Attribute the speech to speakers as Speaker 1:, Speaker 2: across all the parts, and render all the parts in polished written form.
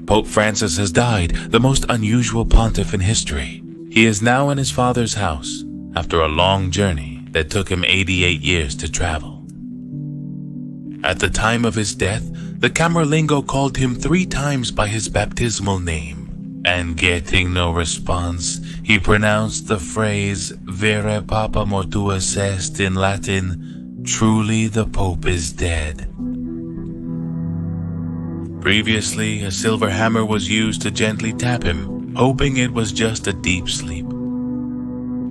Speaker 1: Pope Francis has died, the most unusual pontiff in history. He is now in his father's house after a long journey that took him 88 years to travel. At the time of his death, the Camerlengo called him 3 times by his baptismal name, and getting no response, he pronounced the phrase "Vere Papa mortuus est" in Latin, "Truly the Pope is dead." Previously, a silver hammer was used to gently tap him, hoping it was just a deep sleep.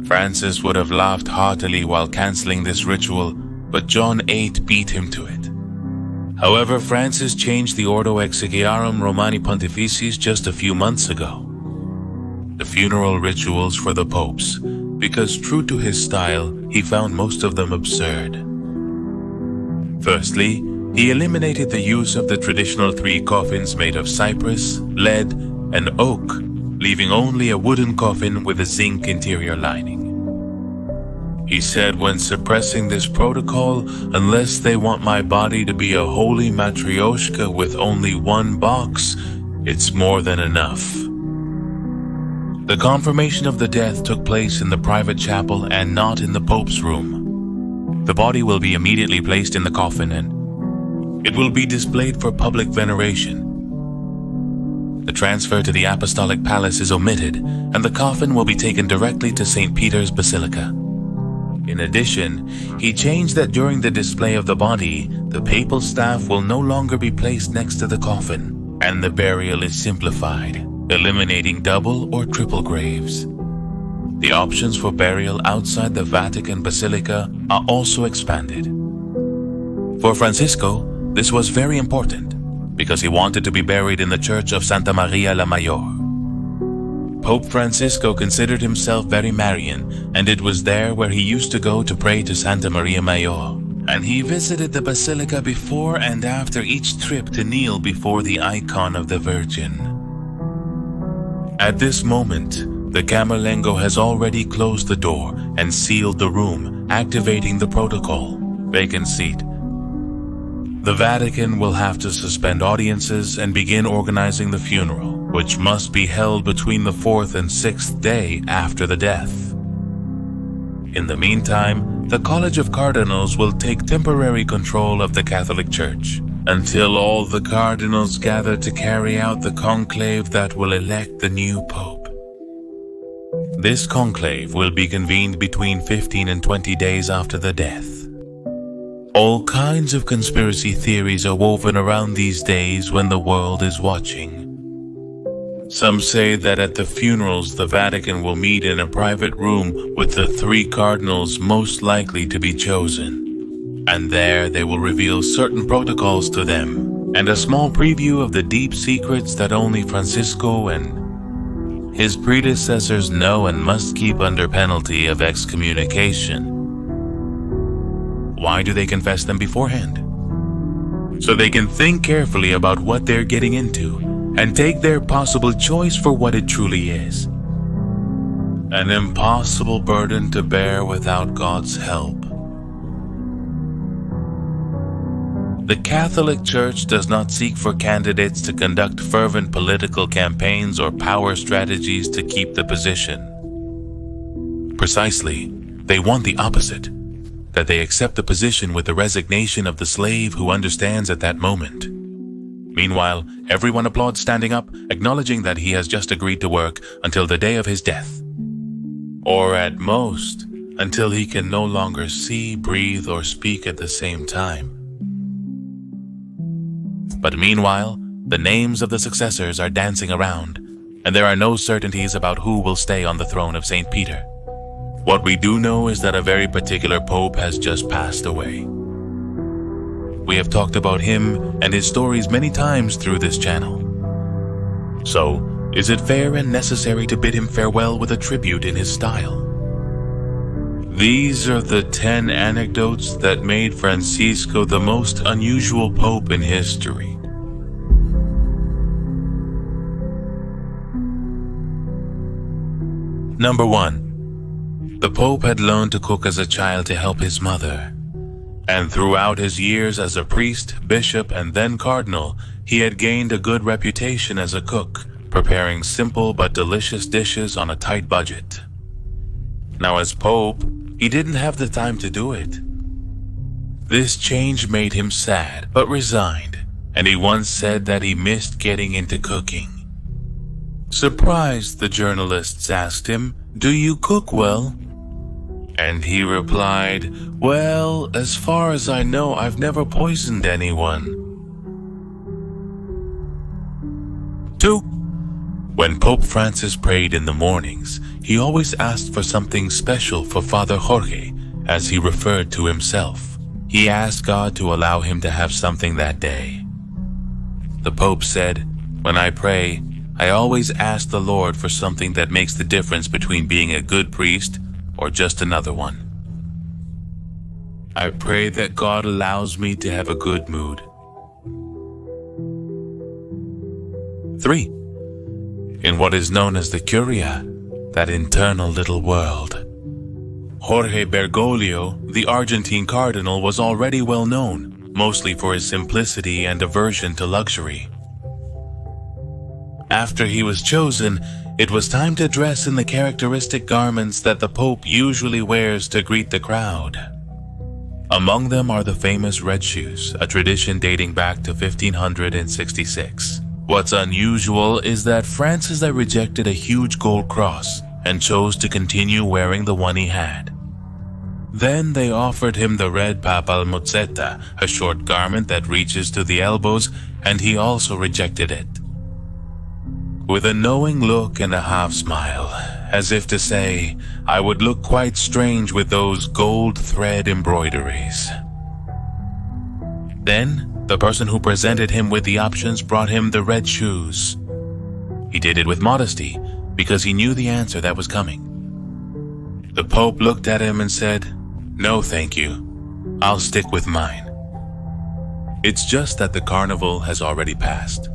Speaker 1: Francis would have laughed heartily while canceling this ritual, but John VIII beat him to it. However, Francis changed the Ordo Exequiarum Romani Pontificis just a few months ago. The funeral rituals for the popes, because true to his style, he found most of them absurd. Firstly, he eliminated the use of the traditional 3 coffins made of cypress, lead, and oak, leaving only a wooden coffin with a zinc interior lining. He said, when suppressing this protocol, unless they want my body to be a holy matryoshka with only 1 box, it's more than enough. The confirmation of the death took place in the private chapel and not in the Pope's room. The body will be immediately placed in the coffin and it will be displayed for public veneration. The transfer to the Apostolic Palace is omitted, and the coffin will be taken directly to St. Peter's Basilica. In addition, he changed that during the display of the body, the papal staff will no longer be placed next to the coffin, and the burial is simplified, eliminating double or triple graves. The options for burial outside the Vatican Basilica are also expanded. For Francisco, this was very important because he wanted to be buried in the church of Santa Maria la Mayor. Pope Francisco considered himself very Marian, and it was there where he used to go to pray to Santa Maria Mayor, and he visited the basilica before and after each trip to kneel before the icon of the Virgin. At this moment, the Camerlengo has already closed the door and sealed the room, activating the protocol. Vacant seat. The Vatican will have to suspend audiences and begin organizing the funeral, which must be held between the 4th and 6th day after the death. In the meantime, the College of Cardinals will take temporary control of the Catholic Church until all the cardinals gather to carry out the conclave that will elect the new pope. This conclave will be convened between 15 and 20 days after the death. All kinds of conspiracy theories are woven around these days when the world is watching. Some say that at the funerals the Vatican will meet in a private room with the 3 cardinals most likely to be chosen. And there they will reveal certain protocols to them and a small preview of the deep secrets that only Francisco and his predecessors know and must keep under penalty of excommunication. Why do they confess them beforehand? So they can think carefully about what they're getting into and take their possible choice for what it truly is. An impossible burden to bear without God's help. The Catholic Church does not seek for candidates to conduct fervent political campaigns or power strategies to keep the position. Precisely, they want the opposite. That they accept the position with the resignation of the slave who understands at that moment. Meanwhile, everyone applauds standing up, acknowledging that he has just agreed to work until the day of his death. Or at most, until he can no longer see, breathe, or speak at the same time. But meanwhile, the names of the successors are dancing around, and there are no certainties about who will stay on the throne of St. Peter. What we do know is that a very particular pope has just passed away. We have talked about him and his stories many times through this channel. So, is it fair and necessary to bid him farewell with a tribute in his style? These are the 10 anecdotes that made Francisco the most unusual pope in history. Number 1. The Pope had learned to cook as a child to help his mother. And throughout his years as a priest, bishop, and then cardinal, he had gained a good reputation as a cook, preparing simple but delicious dishes on a tight budget. Now as Pope, he didn't have the time to do it. This change made him sad, but resigned, and he once said that he missed getting into cooking. Surprised, the journalists asked him, "Do you cook well?" And he replied, "Well, as far as I know, I've never poisoned anyone." 2. When Pope Francis prayed in the mornings, he always asked for something special for Father Jorge, as he referred to himself. He asked God to allow him to have something that day. The Pope said, "When I pray, I always ask the Lord for something that makes the difference between being a good priest or just another one. I pray that God allows me to have a good mood." 3. In what is known as the Curia, that internal little world, Jorge Bergoglio, the Argentine cardinal, was already well known, mostly for his simplicity and aversion to luxury. After he was chosen, it was time to dress in the characteristic garments that the Pope usually wears to greet the crowd. Among them are the famous red shoes, a tradition dating back to 1566. What's unusual is that Francis rejected a huge gold cross and chose to continue wearing the one he had. Then they offered him the red Papal mozzetta, a short garment that reaches to the elbows, and he also rejected it. With a knowing look and a half smile, as if to say, "I would look quite strange with those gold thread embroideries." Then, the person who presented him with the options brought him the red shoes. He did it with modesty, because he knew the answer that was coming. The Pope looked at him and said, "No, thank you. I'll stick with mine. It's just that the carnival has already passed."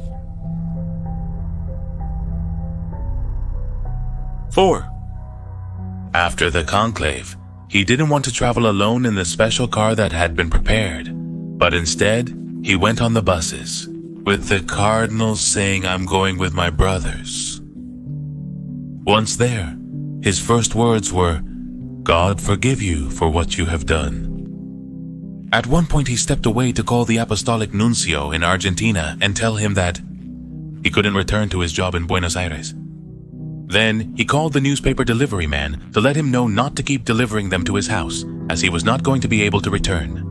Speaker 1: 4. After the conclave, he didn't want to travel alone in the special car that had been prepared, but instead, he went on the buses, with the cardinal saying, "I'm going with my brothers." Once there, his first words were, "God forgive you for what you have done." At one point he stepped away to call the apostolic nuncio in Argentina and tell him that he couldn't return to his job in Buenos Aires. Then he called the newspaper delivery man to let him know not to keep delivering them to his house, as he was not going to be able to return.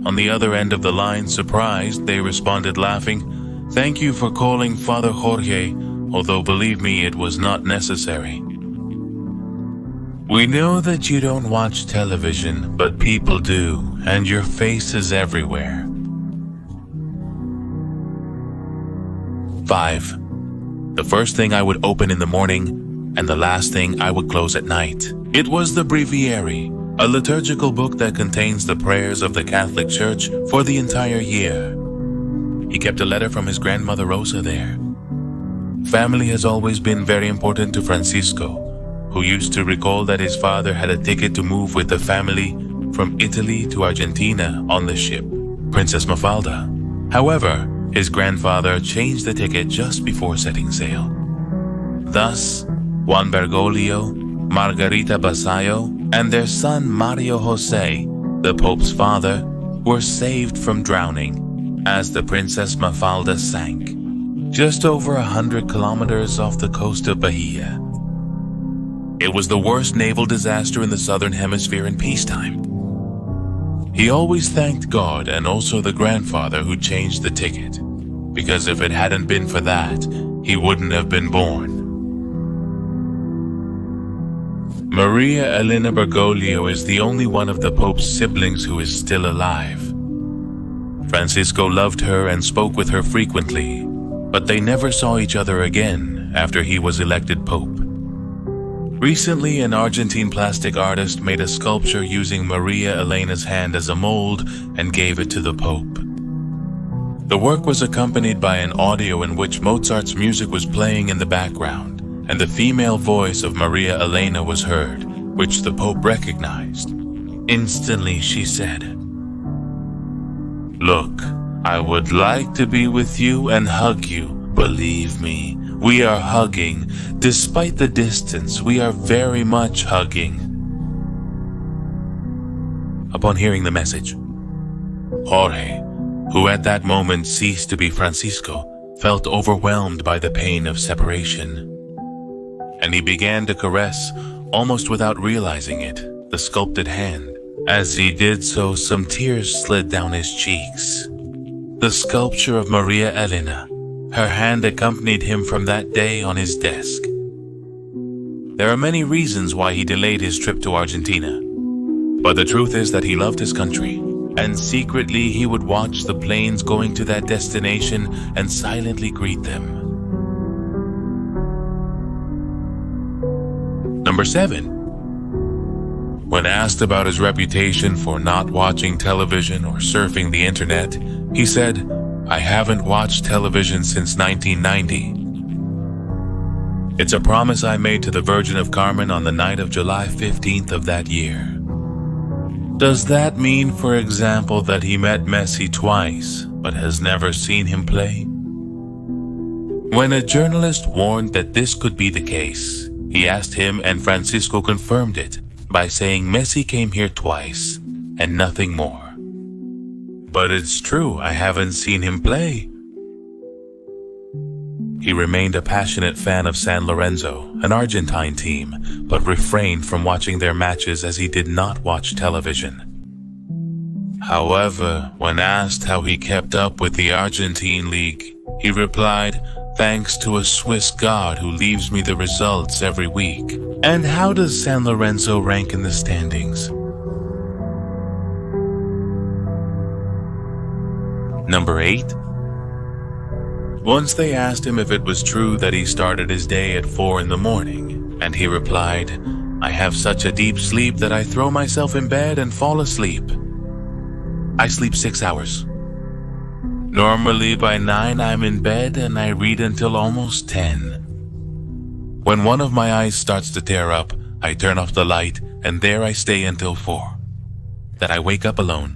Speaker 1: On the other end of the line, surprised, they responded laughing, "Thank you for calling Father Jorge, although believe me, it was not necessary. We know that you don't watch television, but people do, and your face is everywhere." 5. The first thing I would open in the morning, and the last thing I would close at night. It was the Breviary, a liturgical book that contains the prayers of the Catholic Church for the entire year. He kept a letter from his grandmother Rosa there. Family has always been very important to Francisco, who used to recall that his father had a ticket to move with the family from Italy to Argentina on the ship Princess Mafalda. However, his grandfather changed the ticket just before setting sail. Thus, Juan Bergoglio, Margarita Basayo, and their son Mario Jose, the Pope's father, were saved from drowning as the Princess Mafalda sank, just over 100 kilometers off the coast of Bahia. It was the worst naval disaster in the Southern Hemisphere in peacetime. He always thanked God and also the grandfather who changed the ticket, because if it hadn't been for that, he wouldn't have been born. Maria Elena Bergoglio is the only one of the Pope's siblings who is still alive. Francisco loved her and spoke with her frequently, but they never saw each other again after he was elected Pope. Recently, an Argentine plastic artist made a sculpture using Maria Elena's hand as a mold and gave it to the Pope. The work was accompanied by an audio in which Mozart's music was playing in the background, and the female voice of Maria Elena was heard, which the Pope recognized. Instantly she said, "Look, I would like to be with you and hug you. Believe me, we are hugging. Despite the distance, we are very much hugging." Upon hearing the message, Jorge, who at that moment ceased to be Francisco, felt overwhelmed by the pain of separation. And he began to caress, almost without realizing it, the sculpted hand. As he did so, some tears slid down his cheeks. The sculpture of Maria Elena, her hand accompanied him from that day on his desk. There are many reasons why he delayed his trip to Argentina, but the truth is that he loved his country, and secretly he would watch the planes going to that destination and silently greet them. Number 7. When asked about his reputation for not watching television or surfing the internet, he said, "I haven't watched television since 1990. It's a promise I made to the Virgin of Carmen on the night of July 15th of that year." Does that mean, for example, that he met Messi twice, but has never seen him play? When a journalist warned that this could be the case, he asked him and Francisco confirmed it by saying Messi came here twice and nothing more. "But it's true, I haven't seen him play." He remained a passionate fan of San Lorenzo, an Argentine team, but refrained from watching their matches as he did not watch television. However, when asked how he kept up with the Argentine league, he replied, "Thanks to a Swiss god who leaves me the results every week." And how does San Lorenzo rank in the standings? Number 8. Once they asked him if it was true that he started his day at 4 in the morning, and he replied, "I have such a deep sleep that I throw myself in bed and fall asleep. I sleep 6 hours. Normally by 9 I'm in bed and I read until almost 10. When one of my eyes starts to tear up, I turn off the light and there I stay until 4. Then I wake up alone.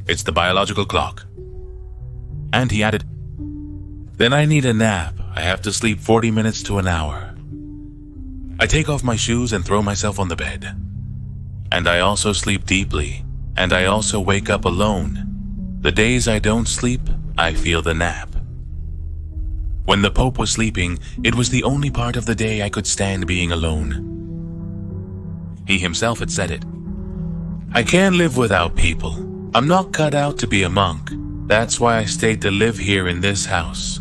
Speaker 1: It's the biological clock." And he added, "Then I need a nap. I have to sleep 40 minutes to an hour. I take off my shoes and throw myself on the bed. And I also sleep deeply, and I also wake up alone. The days I don't sleep, I feel the nap. When the Pope was sleeping, it was the only part of the day I could stand being alone." He himself had said it. "I can't live without people. I'm not cut out to be a monk. That's why I stayed to live here in this house."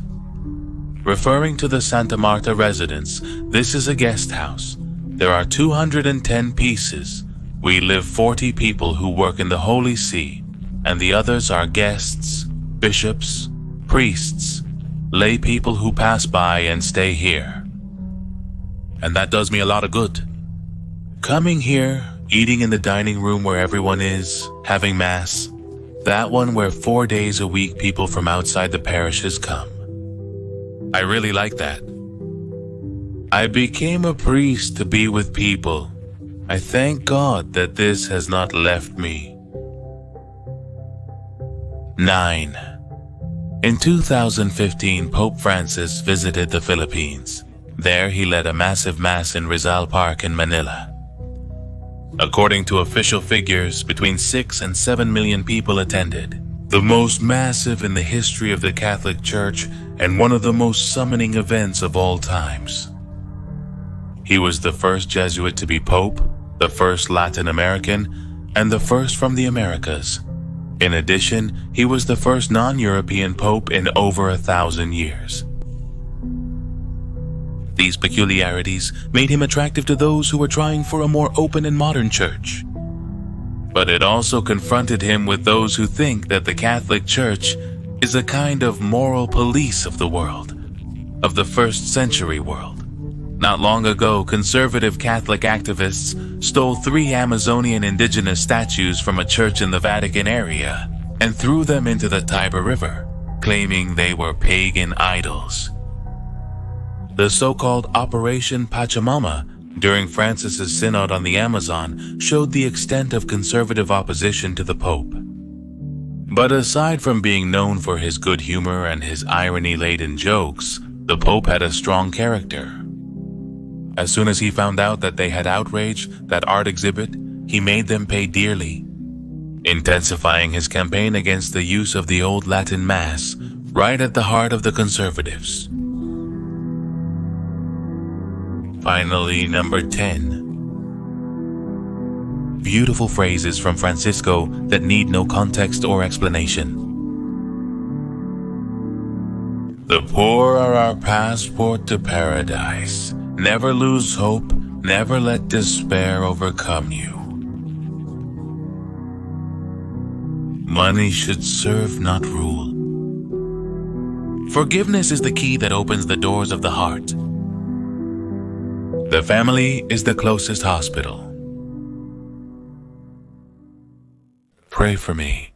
Speaker 1: Referring to the Santa Marta residence, this is a guest house. There are 210 pieces. We live 40 people who work in the Holy See, and the others are guests, bishops, priests, lay people who pass by and stay here. And that does me a lot of good. Coming here, eating in the dining room where everyone is, having mass, that one where 4 days a week people from outside the parishes come. I really like that. I became a priest to be with people. I thank God that this has not left me. 9. In 2015, Pope Francis visited the Philippines. There he led a massive mass in Rizal Park in Manila. According to official figures, between 6 and 7 million people attended, the most massive in the history of the Catholic Church and one of the most summoning events of all times. He was the first Jesuit to be Pope, the first Latin American, and the first from the Americas. In addition, he was the first non-European Pope in over 1,000 years. These peculiarities made him attractive to those who were trying for a more open and modern church. But it also confronted him with those who think that the Catholic Church is a kind of moral police of the world, of the first century world. Not long ago, conservative Catholic activists stole 3 Amazonian indigenous statues from a church in the Vatican area and threw them into the Tiber River, claiming they were pagan idols. The so-called Operation Pachamama during Francis's synod on the Amazon showed the extent of conservative opposition to the Pope. But aside from being known for his good humor and his irony-laden jokes, the Pope had a strong character. As soon as he found out that they had outraged that art exhibit, he made them pay dearly, intensifying his campaign against the use of the old Latin Mass, right at the heart of the conservatives. Finally, number 10. Beautiful phrases from Francisco that need no context or explanation. The poor are our passport to paradise. Never lose hope, never let despair overcome you. Money should serve, not rule. Forgiveness is the key that opens the doors of the heart. The family is the closest hospital. Pray for me.